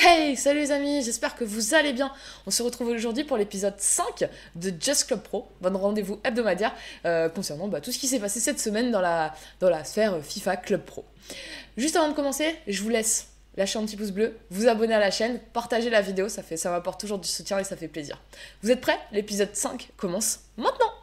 Hey, salut les amis, j'espère que vous allez bien. On se retrouve aujourd'hui pour l'épisode 5 de Just Club Pro, votre rendez-vous hebdomadaire concernant tout ce qui s'est passé cette semaine dans la sphère FIFA Club Pro. Juste avant de commencer, je vous laisse lâcher un petit pouce bleu, vous abonner à la chaîne, partager la vidéo, ça m'apporte toujours du soutien et ça fait plaisir. Vous êtes prêts? L'épisode 5 commence maintenant.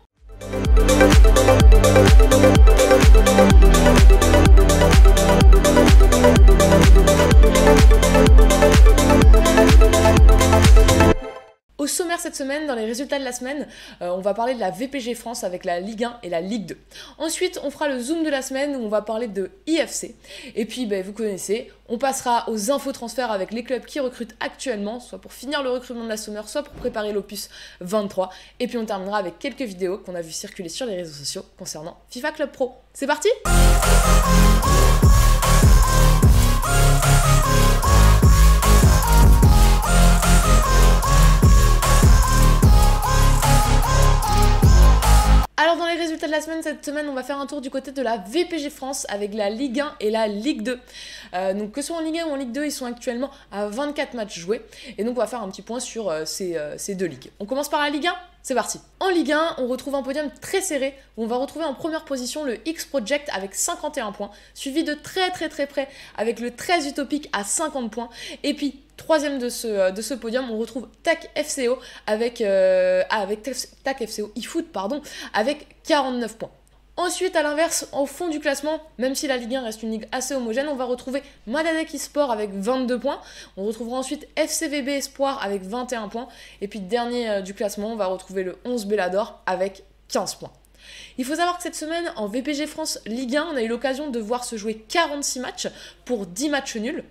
Au sommaire cette semaine, dans les résultats de la semaine, on va parler de la VPG France avec la Ligue 1 et la Ligue 2. Ensuite, on fera le zoom de la semaine où on va parler de IFC. Et puis, vous connaissez, on passera aux infos transferts avec les clubs qui recrutent actuellement, soit pour finir le recrutement de la Summer, soit pour préparer l'Opus 23. Et puis, on terminera avec quelques vidéos qu'on a vu circuler sur les réseaux sociaux concernant FIFA Club Pro. C'est parti ? Alors dans les résultats de la semaine, cette semaine on va faire un tour du côté de la VPG France avec la Ligue 1 et la Ligue 2. Donc que ce soit en Ligue 1 ou en Ligue 2, ils sont actuellement à 24 matchs joués. Et donc on va faire un petit point sur ces deux ligues. On commence par la Ligue 1, c'est parti. En Ligue 1, on retrouve un podium très serré où on va retrouver en première position le X-Project avec 51 points, suivi de très près avec le 13 Utopique à 50 points. Et puis troisième de ce podium, on retrouve TAC FCO avec TAC FCO eFoot avec 49 points. Ensuite, à l'inverse, au fond du classement, même si la Ligue 1 reste une ligue assez homogène, on va retrouver Maladec eSport avec 22 points. On retrouvera ensuite FCVB Espoir avec 21 points. Et puis dernier du classement, on va retrouver le 11 Bellador avec 15 points. Il faut savoir que cette semaine, en VPG France Ligue 1, on a eu l'occasion de voir se jouer 46 matchs pour 10 matchs nuls.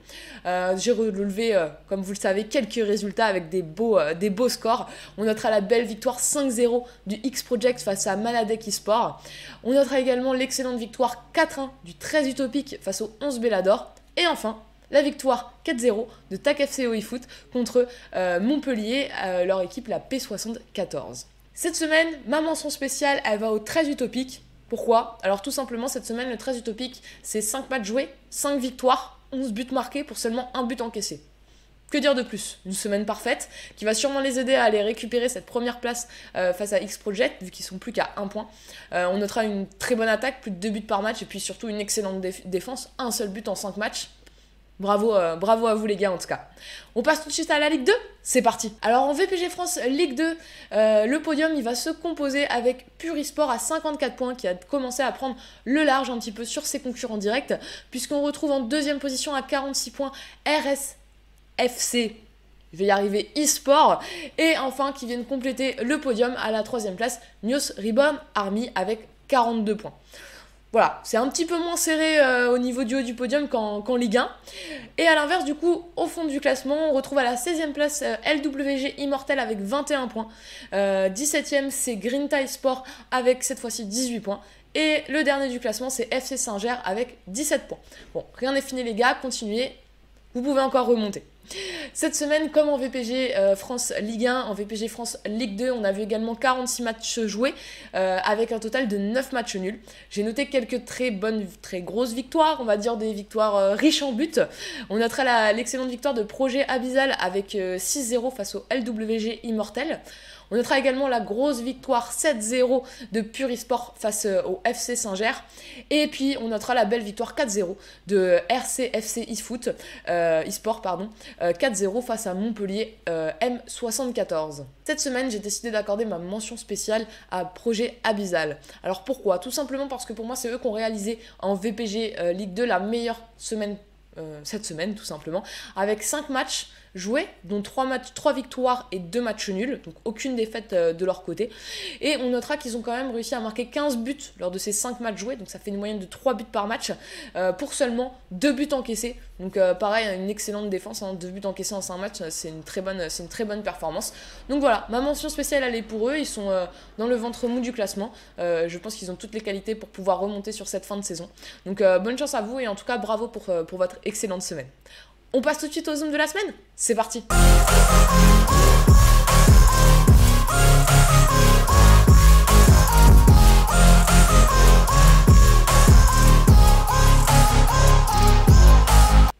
J'ai relevé, comme vous le savez, quelques résultats avec des beaux scores. On notera la belle victoire 5-0 du X-Project face à Maladec eSport. On notera également l'excellente victoire 4-1 du 13 Utopique face au 11 Bellador. Et enfin, la victoire 4-0 de TAC FCO eFoot contre Montpellier, leur équipe la P74. Cette semaine, ma mention spéciale, elle va au 13 Utopique. Pourquoi? Alors tout simplement, cette semaine, le 13 Utopique, c'est 5 matchs joués, 5 victoires, 11 buts marqués pour seulement 1 but encaissé. Que dire de plus? Une semaine parfaite qui va sûrement les aider à aller récupérer cette première place face à X-Project, vu qu'ils sont plus qu'à 1 point. On notera une très bonne attaque, plus de 2 buts par match, et puis surtout une excellente défense, un seul but en 5 matchs. Bravo à vous les gars en tout cas. On passe tout de suite à la Ligue 2, c'est parti. Alors en VPG France Ligue 2, le podium il va se composer avec Purisport à 54 points qui a commencé à prendre le large un petit peu sur ses concurrents directs, puisqu'on retrouve en deuxième position à 46 points RSFC. Je vais y arriver, eSport. Et enfin qui viennent compléter le podium à la troisième place, Neos Reborn Army avec 42 points. Voilà, c'est un petit peu moins serré au niveau du haut du podium qu'en Ligue 1. Et à l'inverse, du coup, au fond du classement, on retrouve à la 16e place LWG Immortel avec 21 points. 17e, c'est Green Tie Sport avec cette fois-ci 18 points. Et le dernier du classement, c'est FC Saint-Ger avec 17 points. Bon, rien n'est fini les gars, continuez, vous pouvez encore remonter. Cette semaine, comme en VPG France Ligue 1, en VPG France Ligue 2, on a vu également 46 matchs joués avec un total de 9 matchs nuls. J'ai noté quelques très grosses victoires, on va dire des victoires riches en buts. On notera l'excellente victoire de Projet Abyssal avec 6-0 face au LWG Immortel. On notera également la grosse victoire 7-0 de Purisport face au FC Saint-Ger. Et puis on notera la belle victoire 4-0 de RCFC eFoot, eSport 4-0 face à Montpellier M74. Cette semaine, j'ai décidé d'accorder ma mention spéciale à Projet Abyssal. Alors pourquoi? Tout simplement parce que pour moi, c'est eux qui ont réalisé en VPG Ligue 2 la meilleure semaine cette semaine tout simplement, avec 5 matchs joués, dont 3 victoires et 2 matchs nuls, donc aucune défaite de leur côté. Et on notera qu'ils ont quand même réussi à marquer 15 buts lors de ces 5 matchs joués, donc ça fait une moyenne de 3 buts par match, pour seulement 2 buts encaissés. Donc pareil, une excellente défense, 2 buts encaissés en 5 matchs, c'est une très bonne performance. Donc voilà, ma mention spéciale elle est pour eux, ils sont dans le ventre mou du classement. Je pense qu'ils ont toutes les qualités pour pouvoir remonter sur cette fin de saison. Donc bonne chance à vous et en tout cas bravo pour votre excellente semaine. On passe tout de suite au zoom de la semaine. C'est parti.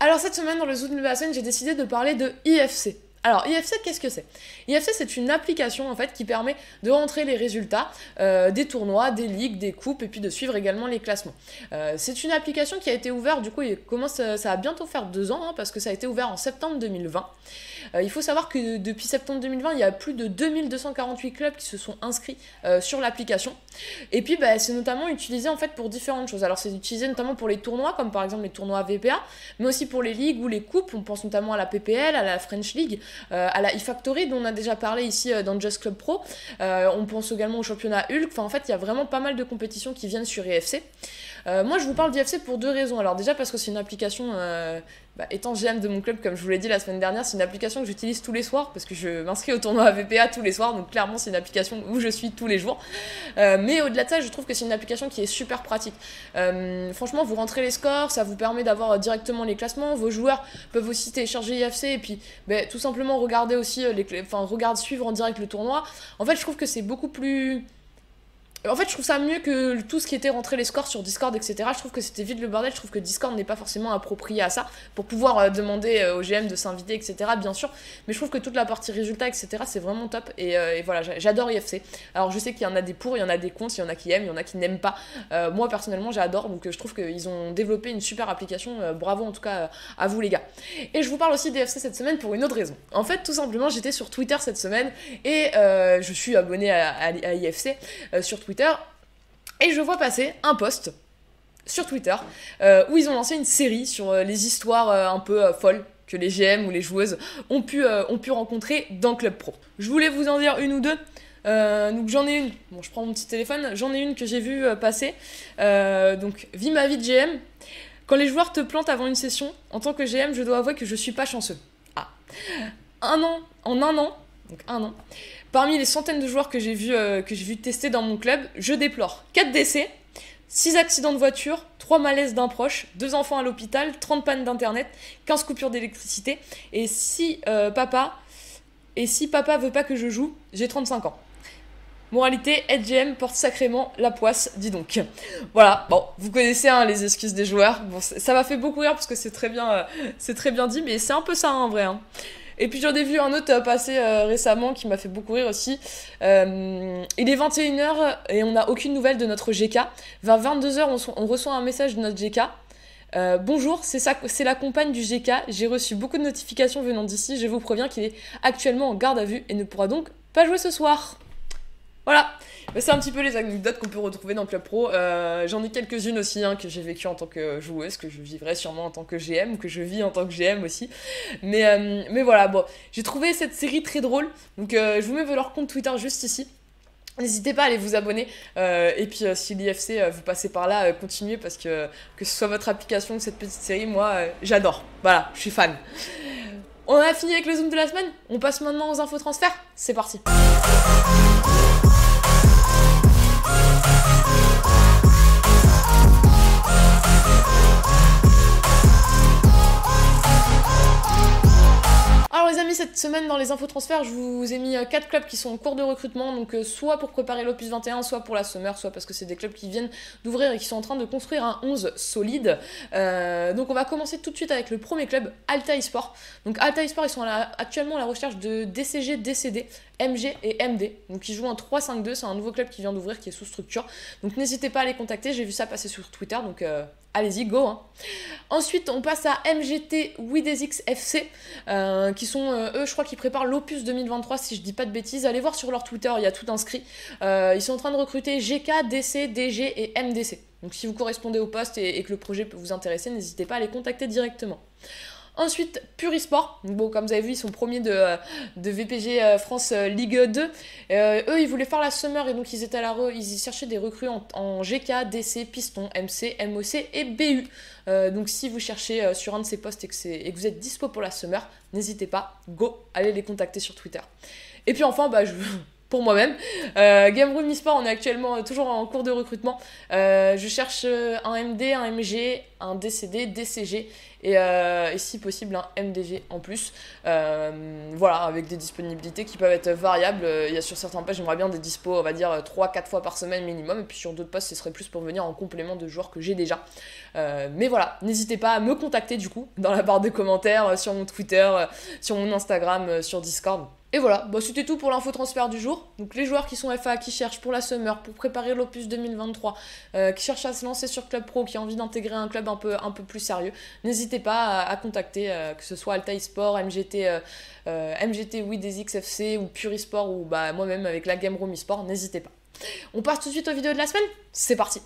Alors Alors cette semaine, dans le Zoom de la semaine, j'ai décidé de parler de IFC. Alors, IFC, qu'est-ce que c'est? IFC, c'est une application en fait qui permet de rentrer les résultats des tournois, des ligues, des coupes et puis de suivre également les classements. C'est une application qui a été ouverte, du coup, ça va bientôt faire 2 ans parce que ça a été ouvert en septembre 2020. Il faut savoir que depuis septembre 2020, il y a plus de 2248 clubs qui se sont inscrits sur l'application. Et puis, c'est notamment utilisé en fait pour différentes choses. Alors, c'est utilisé notamment pour les tournois, comme par exemple les tournois VPA, mais aussi pour les ligues ou les coupes. On pense notamment à la PPL, à la French League, à la eFactory, dont on a déjà parlé ici dans Just Club Pro. On pense également au championnat Hulk. Enfin, en fait, il y a vraiment pas mal de compétitions qui viennent sur IFC. Moi, je vous parle d'IFC pour 2 raisons. Alors, déjà, parce que c'est une application... étant GM de mon club, comme je vous l'ai dit la semaine dernière, c'est une application que j'utilise tous les soirs parce que je m'inscris au tournoi VPA tous les soirs, donc clairement c'est une application où je suis tous les jours. Mais au-delà de ça, je trouve que c'est une application qui est super pratique. Franchement, vous rentrez les scores, ça vous permet d'avoir directement les classements, vos joueurs peuvent aussi télécharger IFC et puis tout simplement regarder aussi, suivre en direct le tournoi. En fait, je trouve que c'est beaucoup plus... En fait, je trouve ça mieux que tout ce qui était rentrer les scores sur Discord, etc. Je trouve que c'était vide le bordel. Je trouve que Discord n'est pas forcément approprié à ça pour pouvoir demander au GM de s'inviter, etc. Bien sûr. Mais je trouve que toute la partie résultats, etc. c'est vraiment top. Et voilà, j'adore IFC. Alors, je sais qu'il y en a des pour, il y en a des contre, il y en a qui aiment, il y en a qui n'aiment pas. Moi, personnellement, j'adore. Donc, je trouve qu'ils ont développé une super application. Bravo en tout cas à vous, les gars. Et je vous parle aussi d'IFC cette semaine pour une autre raison. En fait, tout simplement, j'étais sur Twitter cette semaine et je suis abonné à IFC sur Twitter. Et je vois passer un post sur Twitter où ils ont lancé une série sur les histoires un peu folles que les GM ou les joueuses ont pu rencontrer dans Club Pro. Je voulais vous en dire une ou deux. Donc j'en ai une, bon je prends mon petit téléphone, j'en ai une que j'ai vue passer. Donc, vis ma vie de GM. Quand les joueurs te plantent avant une session, en tant que GM, je dois avouer que je suis pas chanceux. En un an, parmi les centaines de joueurs que j'ai vu tester dans mon club, je déplore 4 décès, 6 accidents de voiture, 3 malaises d'un proche, 2 enfants à l'hôpital, 30 pannes d'internet, 15 coupures d'électricité, et si papa veut pas que je joue, j'ai 35 ans. Moralité, être GM porte sacrément la poisse, dis donc. Voilà, bon, vous connaissez les excuses des joueurs. Bon, ça m'a fait beaucoup rire parce que c'est très bien dit, mais c'est un peu ça en vrai. Et puis j'en ai vu un autre passer récemment qui m'a fait beaucoup rire aussi. Il est 21h et on n'a aucune nouvelle de notre GK. Vers 22h, on reçoit un message de notre GK. Bonjour, c'est la compagne du GK. J'ai reçu beaucoup de notifications venant d'ici. Je vous préviens qu'il est actuellement en garde à vue et ne pourra donc pas jouer ce soir. Voilà, c'est un petit peu les anecdotes qu'on peut retrouver dans Club Pro. J'en ai quelques-unes aussi que j'ai vécues en tant que joueuse, que je vivrai sûrement en tant que GM, ou que je vis en tant que GM aussi. Mais voilà, bon, j'ai trouvé cette série très drôle, donc je vous mets leur compte Twitter juste ici. N'hésitez pas à aller vous abonner, et puis si l'IFC vous passez par là, continuez parce que ce soit votre application ou cette petite série, moi j'adore, voilà, je suis fan. On a fini avec le Zoom de la semaine, on passe maintenant aux infos transferts, c'est parti. Alors les amis, cette semaine dans les infos transferts, je vous ai mis 4 clubs qui sont en cours de recrutement, donc soit pour préparer l'Opus 21, soit pour la Summer, soit parce que c'est des clubs qui viennent d'ouvrir et qui sont en train de construire un 11 solide. Donc on va commencer tout de suite avec le premier club, Alta eSport. Donc Alta eSport, ils sont actuellement à la recherche de DCG, DCD, MG et MD. Donc ils jouent en 3-5-2, c'est un nouveau club qui vient d'ouvrir, qui est sous structure. Donc n'hésitez pas à les contacter, j'ai vu ça passer sur Twitter, donc allez-y, go. Ensuite, on passe à MGT Widesix FC, qui sont, eux, je crois qu'ils préparent l'Opus 2023, si je dis pas de bêtises. Allez voir sur leur Twitter, il y a tout inscrit. Ils sont en train de recruter GK, DC, DG et MDC. Donc si vous correspondez au poste et que le projet peut vous intéresser, n'hésitez pas à les contacter directement. Ensuite, Purisport. Bon, comme vous avez vu, ils sont premiers de VPG France Ligue 2. Eux, ils voulaient faire la Summer et donc ils cherchaient des recrues en GK, DC, Piston, MC, MOC et BU. Donc si vous cherchez sur un de ces postes et que vous êtes dispo pour la Summer, n'hésitez pas, go, allez les contacter sur Twitter. Et puis enfin, pour moi-même, Game Room eSport, on est actuellement toujours en cours de recrutement. Je cherche un MD, un MG, un DCD, DCG et si possible un MDG en plus. Voilà, avec des disponibilités qui peuvent être variables. Il y a sur certains postes, j'aimerais bien des dispos, on va dire 3-4 fois par semaine minimum, et puis sur d'autres postes, ce serait plus pour venir en complément de joueurs que j'ai déjà. Mais voilà, n'hésitez pas à me contacter du coup, dans la barre de commentaires, sur mon Twitter, sur mon Instagram, sur Discord. Et voilà, bah, c'était tout pour l'info transfert du jour. Donc les joueurs qui sont FA, qui cherchent pour la Summer, pour préparer l'Opus 2023, qui cherchent à se lancer sur Club Pro, qui ont envie d'intégrer un club un peu plus sérieux, n'hésitez pas à contacter, que ce soit Altaï Sport, MGT oui des XFC, ou Purisport, ou bah, moi-même avec la Game Room eSport, n'hésitez pas. On passe tout de suite aux vidéos de la semaine, c'est parti.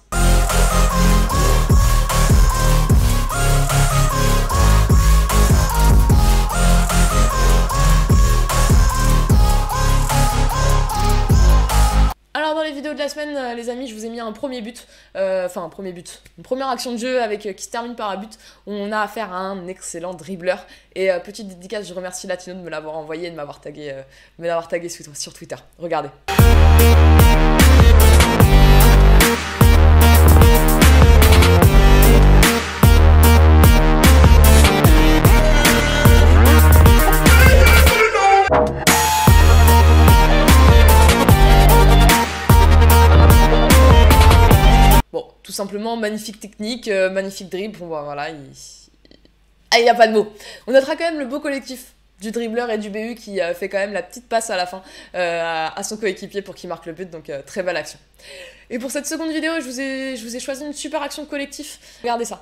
Alors dans les vidéos de la semaine, les amis, je vous ai mis un premier but, une première action de jeu qui se termine par un but où on a affaire à un excellent dribbleur. Et petite dédicace, je remercie Latino de me l'avoir envoyé et de m'avoir tagué, sur Twitter. Regardez. Tout simplement, magnifique technique, magnifique dribble, bon bah, voilà, il n'y a pas de mots. On notera quand même le beau collectif du dribbleur et du BU qui fait quand même la petite passe à la fin à son coéquipier pour qu'il marque le but, donc très belle action. Et pour cette seconde vidéo, je vous ai choisi une super action de collectif, regardez ça.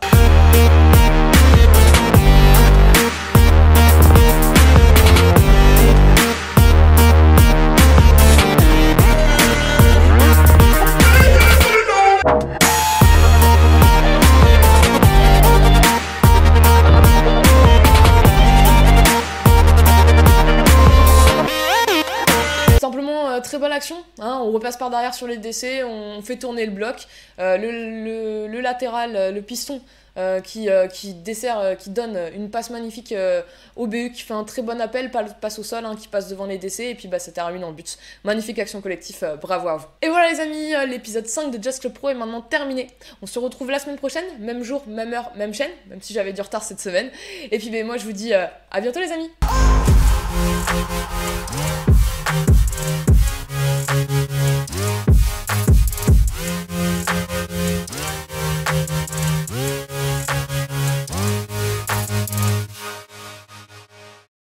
Très bonne action, hein, on repasse par derrière sur les DC, on fait tourner le bloc, le latéral, le piston qui donne une passe magnifique au BU, qui fait un très bon appel, passe au sol, hein, qui passe devant les DC, et puis bah, ça termine en but. Magnifique action collective, bravo à vous. Et voilà les amis, l'épisode 5 de Just Club Pro est maintenant terminé. On se retrouve la semaine prochaine, même jour, même heure, même chaîne, même si j'avais du retard cette semaine. Et puis bah, moi je vous dis à bientôt les amis.